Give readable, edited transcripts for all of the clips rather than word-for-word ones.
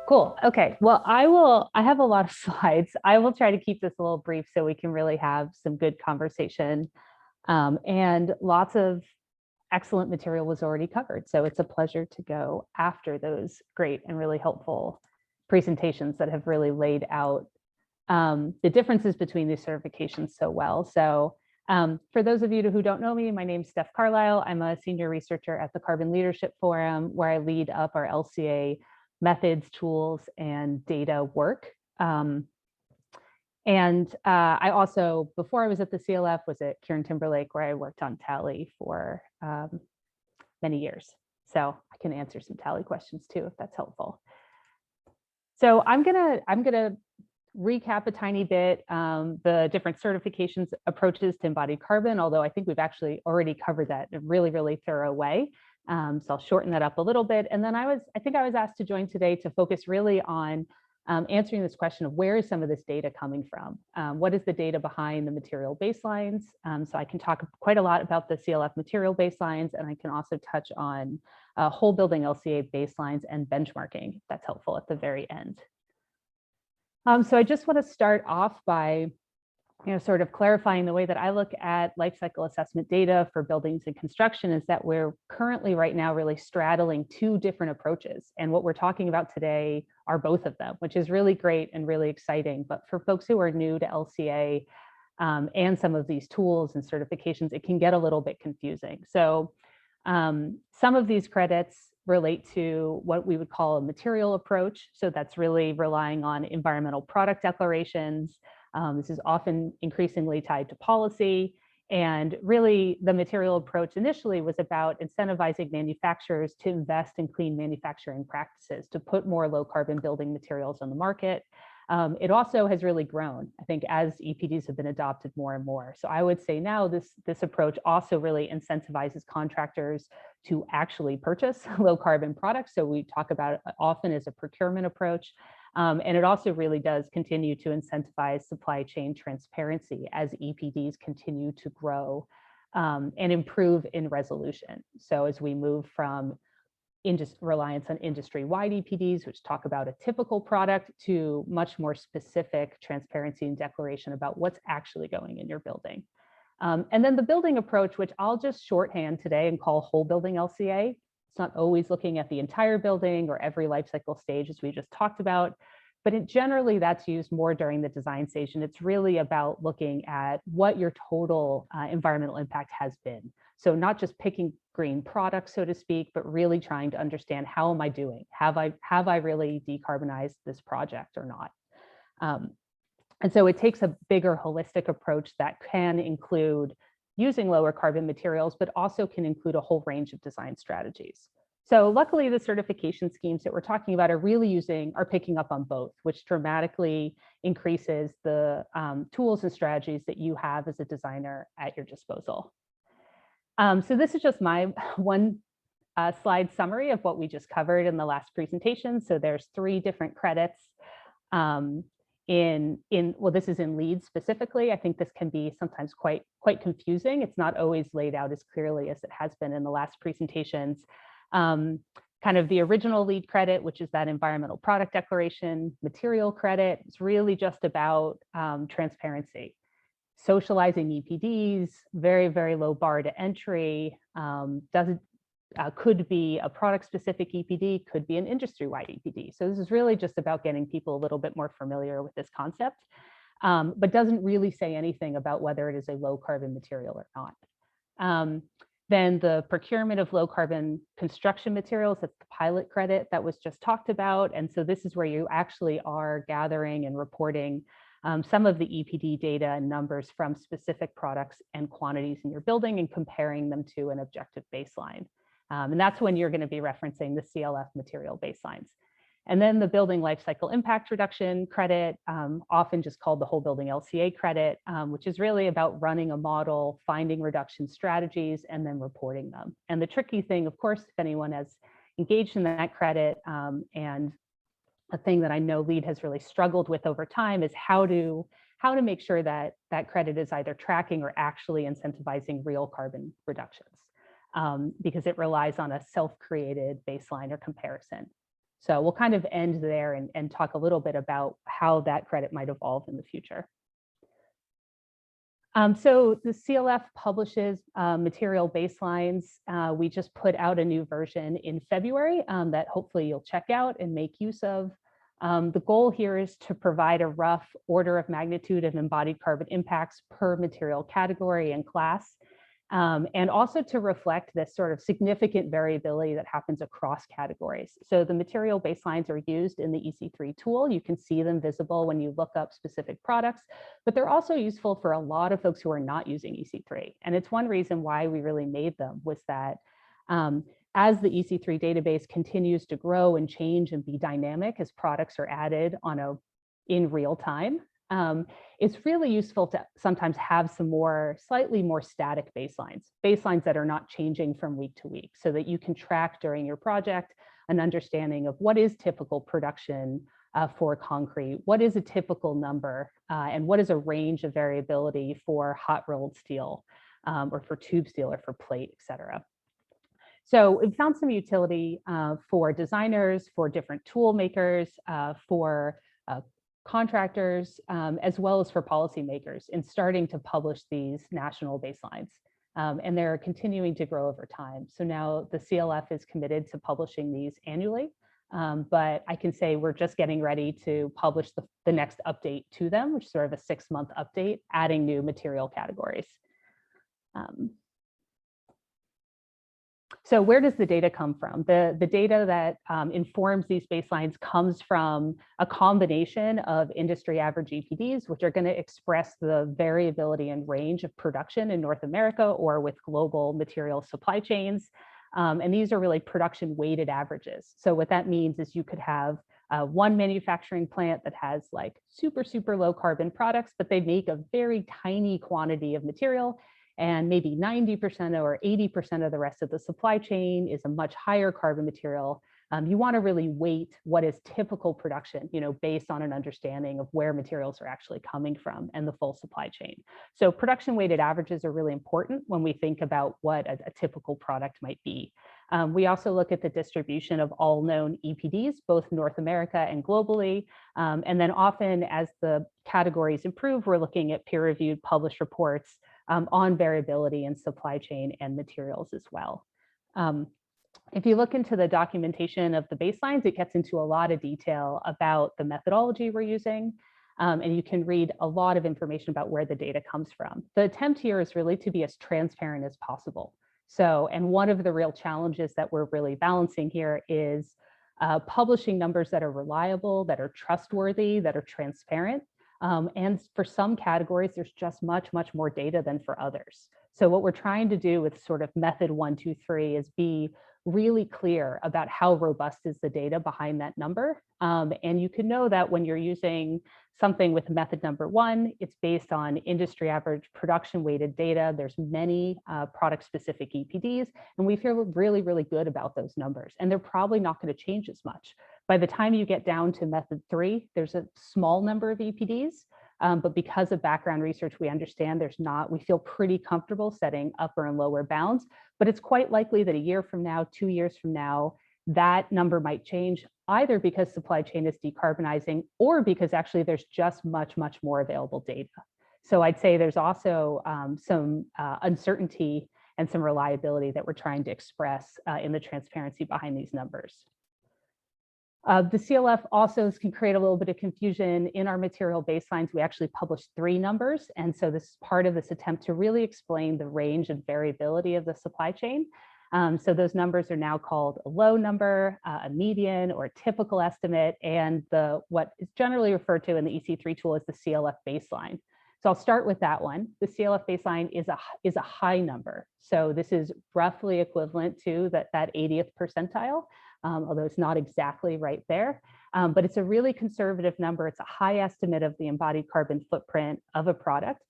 Cool. Okay. Well, I have a lot of slides. I will try to keep this a little brief so we can really have some good conversation. And lots of excellent material was already covered. So it's a pleasure to go after those great and really helpful presentations that have really laid out the differences between these certifications so well. So for those of you who don't know me, my name's Steph Carlisle. I'm a senior researcher at the Carbon Leadership Forum, where I lead up our LCA methods, tools, and data work. I also, before I was at the CLF, was at Kieran Timberlake, where I worked on Tally for many years. So I can answer some Tally questions too, if that's helpful. So I'm gonna recap a tiny bit the different certifications approaches to embodied carbon, although I think we've actually already covered that in a really, really thorough way. So I'll shorten that up a little bit. And then I think I was asked to join today to focus really on answering this question of where is some of this data coming from? What is the data behind the material baselines? So I can talk quite a lot about the CLF material baselines, and I can also touch on whole building LCA baselines and benchmarking, if that's helpful at the very end. So I just want to start off by sort of clarifying the way that I look at life cycle assessment data for buildings and construction is that we're currently right now really straddling two different approaches. And what we're talking about today are both of them, which is really great and really exciting. But for folks who are new to LCA and some of these tools and certifications, it can get a little bit confusing. So some of these credits relate to what we would call a material approach. So that's really relying on environmental product declarations. This is often increasingly tied to policy. And really, the material approach initially was about incentivizing manufacturers to invest in clean manufacturing practices, to put more low carbon building materials on the market. It also has really grown, I think, as EPDs have been adopted more and more. So I would say now this approach also really incentivizes contractors to actually purchase low carbon products. So we talk about it often as a procurement approach. And it also really does continue to incentivize supply chain transparency as EPDs continue to grow and improve in resolution. So as we move from reliance on industry-wide EPDs, which talk about a typical product, to much more specific transparency and declaration about what's actually going in your building. And then the building approach, which I'll just shorthand today and call whole building LCA. It's not always looking at the entire building or every life cycle stage, as we just talked about, but generally that's used more during the design stage. And it's really about looking at what your total environmental impact has been. So not just picking green products, so to speak, but really trying to understand, how am I doing? Have I really decarbonized this project or not? And so it takes a bigger holistic approach that can include using lower carbon materials, but also can include a whole range of design strategies. So luckily, the certification schemes that we're talking about are picking up on both, which dramatically increases the tools and strategies that you have as a designer at your disposal. So this is just my one slide summary of what we just covered in the last presentation. So there's 3 different credits well, this is in LEED specifically. I think this can be sometimes quite confusing. It's not always laid out as clearly as it has been in the last presentations. Kind of the original LEED credit, which is that environmental product declaration. Material credit, it's really just about transparency. Socializing EPDs, very, very low bar to entry. Could be a product-specific EPD, could be an industry-wide EPD. So this is really just about getting people a little bit more familiar with this concept, but doesn't really say anything about whether it is a low-carbon material or not. Then the procurement of low-carbon construction materials, that's the pilot credit that was just talked about. And so this is where you actually are gathering and reporting some of the EPD data and numbers from specific products and quantities in your building and comparing them to an objective baseline. And that's when you're going to be referencing the CLF material baselines. And then the building life cycle impact reduction credit, often just called the whole building LCA credit, which is really about running a model, finding reduction strategies, and then reporting them. And the tricky thing, of course, if anyone has engaged in that credit, and a thing that I know LEED has really struggled with over time, is how to make sure that that credit is either tracking or actually incentivizing real carbon reductions, because it relies on a self-created baseline or comparison. So we'll kind of end there and talk a little bit about how that credit might evolve in the future. So the CLF publishes material baselines. We just put out a new version in February that hopefully you'll check out and make use of. The goal here is to provide a rough order of magnitude of embodied carbon impacts per material category and class, and also to reflect this sort of significant variability that happens across categories. So the material baselines are used in the EC3 tool. You can see them visible when you look up specific products, but they're also useful for a lot of folks who are not using EC3. And it's one reason why we really made them was that as the EC3 database continues to grow and change and be dynamic as products are added in real time, it's really useful to sometimes have some slightly more static baselines that are not changing from week to week, so that you can track during your project an understanding of what is typical production for concrete, what is a typical number, and what is a range of variability for hot rolled steel or for tube steel or for plate, et cetera. So we found some utility for designers, for different tool makers, for contractors, as well as for policymakers in starting to publish these national baselines. And they're continuing to grow over time. So now the CLF is committed to publishing these annually, but I can say we're just getting ready to publish the next update to them, which is sort of a 6-month update, adding new material categories. So where does the data come from? The data that informs these baselines comes from a combination of industry average EPDs, which are going to express the variability and range of production in North America or with global material supply chains. And these are really production weighted averages. So what that means is you could have one manufacturing plant that has like super, super low carbon products, but they make a very tiny quantity of material. And maybe 90% or 80% of the rest of the supply chain is a much higher carbon material. You want to really weight what is typical production, based on an understanding of where materials are actually coming from and the full supply chain. So production weighted averages are really important when we think about what a typical product might be. We also look at the distribution of all known EPDs, both North America and globally. And then often as the categories improve, we're looking at peer-reviewed published reports on variability in supply chain and materials as well. If you look into the documentation of the baselines, it gets into a lot of detail about the methodology we're using, and you can read a lot of information about where the data comes from. The attempt here is really to be as transparent as possible. So, and one of the real challenges that we're really balancing here is publishing numbers that are reliable, that are trustworthy, that are transparent. And for some categories, there's just much, much more data than for others. So what we're trying to do with sort of method 1, 2, 3 is be really clear about how robust is the data behind that number. And you can know that when you're using something with method number 1, it's based on industry average production weighted data. There's many product specific EPDs, and we feel really, really good about those numbers. And they're probably not going to change as much. By the time you get down to method 3, there's a small number of EPDs, but because of background research, we understand we feel pretty comfortable setting upper and lower bounds, but it's quite likely that a year from now, 2 years from now, that number might change either because supply chain is decarbonizing or because actually there's just much, much more available data. So I'd say there's also some uncertainty and some reliability that we're trying to express in the transparency behind these numbers. The CLF also can create a little bit of confusion. In our material baselines, we actually published 3 numbers. And so this is part of this attempt to really explain the range and variability of the supply chain. So those numbers are now called a low number, a median, or a typical estimate, and what is generally referred to in the EC3 tool as the CLF baseline. So I'll start with that one. The CLF baseline is a high number. So this is roughly equivalent to that 80th percentile. Although it's not exactly right there, but it's a really conservative number. It's a high estimate of the embodied carbon footprint of a product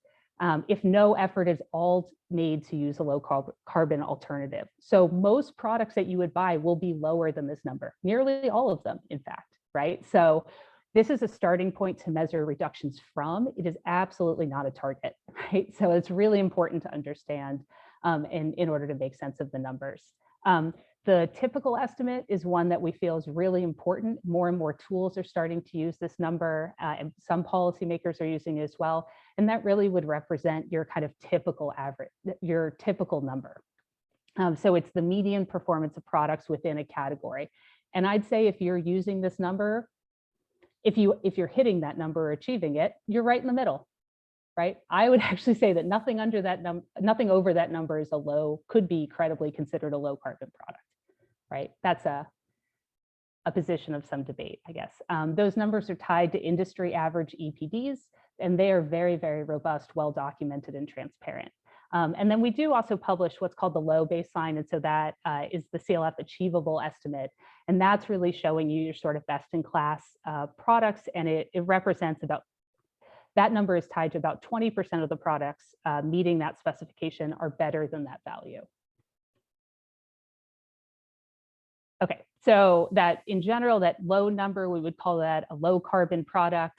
if no effort is all made to use a low carbon alternative. So most products that you would buy will be lower than this number, nearly all of them, in fact, right? So this is a starting point to measure reductions from. It is absolutely not a target, right? So it's really important to understand in order to make sense of the numbers. The typical estimate is one that we feel is really important. More and more tools are starting to use this number, and some policymakers are using it as well. And that really would represent your kind of typical average, your typical number. So it's the median performance of products within a category. And I'd say if you're using this number, if you're hitting that number or achieving it, you're right in the middle, right? I would actually say that nothing under that nothing over that number is a low, could be credibly considered a low carbon product, right? That's a position of some debate, I guess. Those numbers are tied to industry average EPDs, and they are very, very robust, well documented and transparent. And then we do also publish what's called the low baseline. And so that is the CLF achievable estimate. And that's really showing you your sort of best in class products. And it represents about, that number is tied to about 20% of the products meeting that specification are better than that value. Okay, so that in general, that low number, we would call that a low carbon product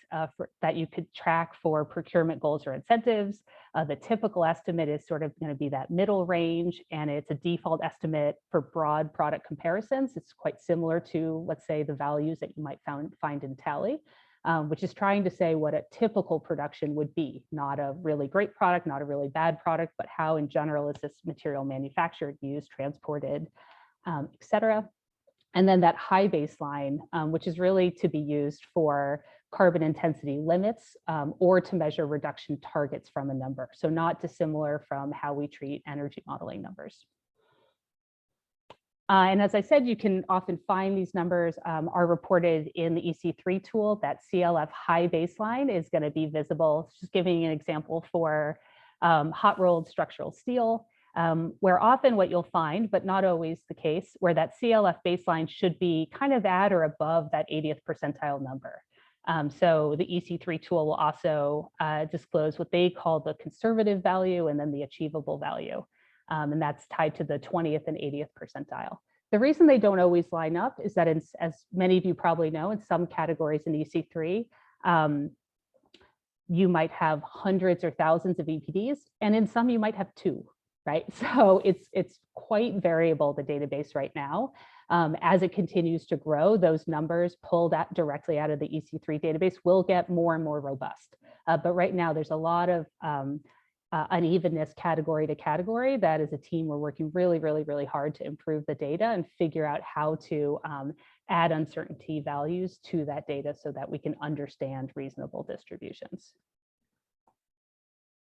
that you could track for procurement goals or incentives. The typical estimate is sort of going to be that middle range, and it's a default estimate for broad product comparisons. It's quite similar to, let's say, the values that you might find in Tally, which is trying to say what a typical production would be, not a really great product, not a really bad product, but how in general is this material manufactured, used, transported, et cetera. And then that high baseline, which is really to be used for carbon intensity limits or to measure reduction targets from a number. So not dissimilar from how we treat energy modeling numbers. And as I said, you can often find these numbers are reported in the EC3 tool. That CLF high baseline is going to be visible. Just giving an example for hot rolled structural steel. Where often what you'll find, but not always the case, where that CLF baseline should be kind of at or above that 80th percentile number. So the EC3 tool will also disclose what they call the conservative value and then the achievable value. And that's tied to the 20th and 80th percentile. The reason they don't always line up is that, as many of you probably know, in some categories in EC3, you might have hundreds or thousands of EPDs, and in some you might have two. Right, so it's quite variable, the database right now. As it continues to grow, those numbers pulled directly out of the EC3 database will get more and more robust. But right now, there's a lot of unevenness category to category. That as a team, we're working really, really, really hard to improve the data and figure out how to add uncertainty values to that data so that we can understand reasonable distributions.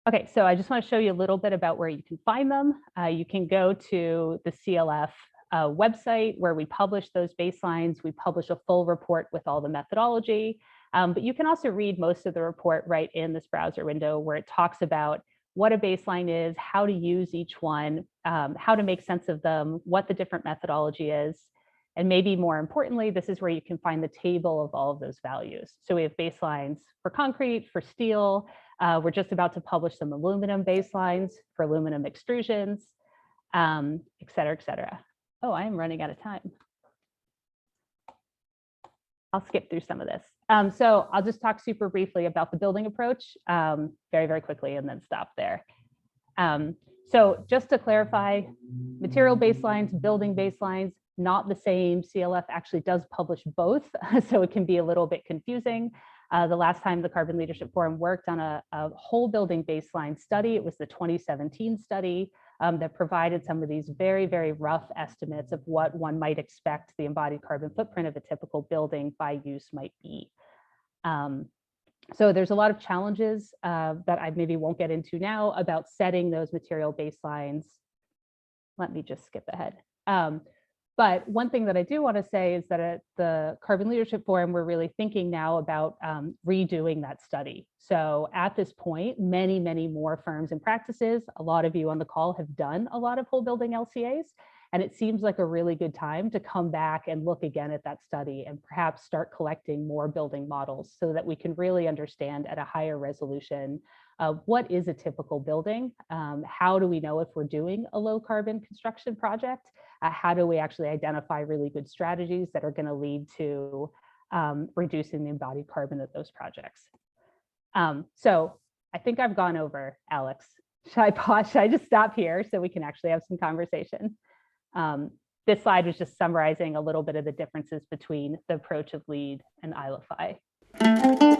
Okay, so I just want to show you a little bit about where you can find them. You can go to the CLF website where we publish those baselines. We publish a full report with all the methodology, but you can also read most of the report right in this browser window where it talks about what a baseline is, how to use each one, how to make sense of them, what the different methodology is. And maybe more importantly, this is where you can find the table of all of those values. So we have baselines for concrete, for steel. We're just about to publish some aluminum baselines for aluminum extrusions, et cetera, et cetera. Oh, I am running out of time. I'll skip through some of this. So I'll just talk super briefly about the building approach very, very quickly and then stop there. So just to clarify, material baselines, building baselines, not the same. CLF actually does publish both, so it can be a little bit confusing. The last time the Carbon Leadership Forum worked on a whole building baseline study, it was the 2017 study that provided some of these very, very rough estimates of what one might expect the embodied carbon footprint of a typical building by use might be. So there's a lot of challenges that I maybe won't get into now about setting those material baselines. Let me just skip ahead. But one thing that I do want to say is that at the Carbon Leadership Forum, we're really thinking now about redoing that study. So at this point, many, many more firms and practices, a lot of you on the call have done a lot of whole building LCAs. And it seems like a really good time to come back and look again at that study and perhaps start collecting more building models so that we can really understand at a higher resolution what is a typical building? How do we know if we're doing a low carbon construction project? How do we actually identify really good strategies that are going to lead to reducing the embodied carbon of those projects? So I think I've gone over, Alex. Should I pause? Should I just stop here so we can actually have some conversation? this slide was just summarizing a little bit of the differences between the approach of LEAD and ILFI.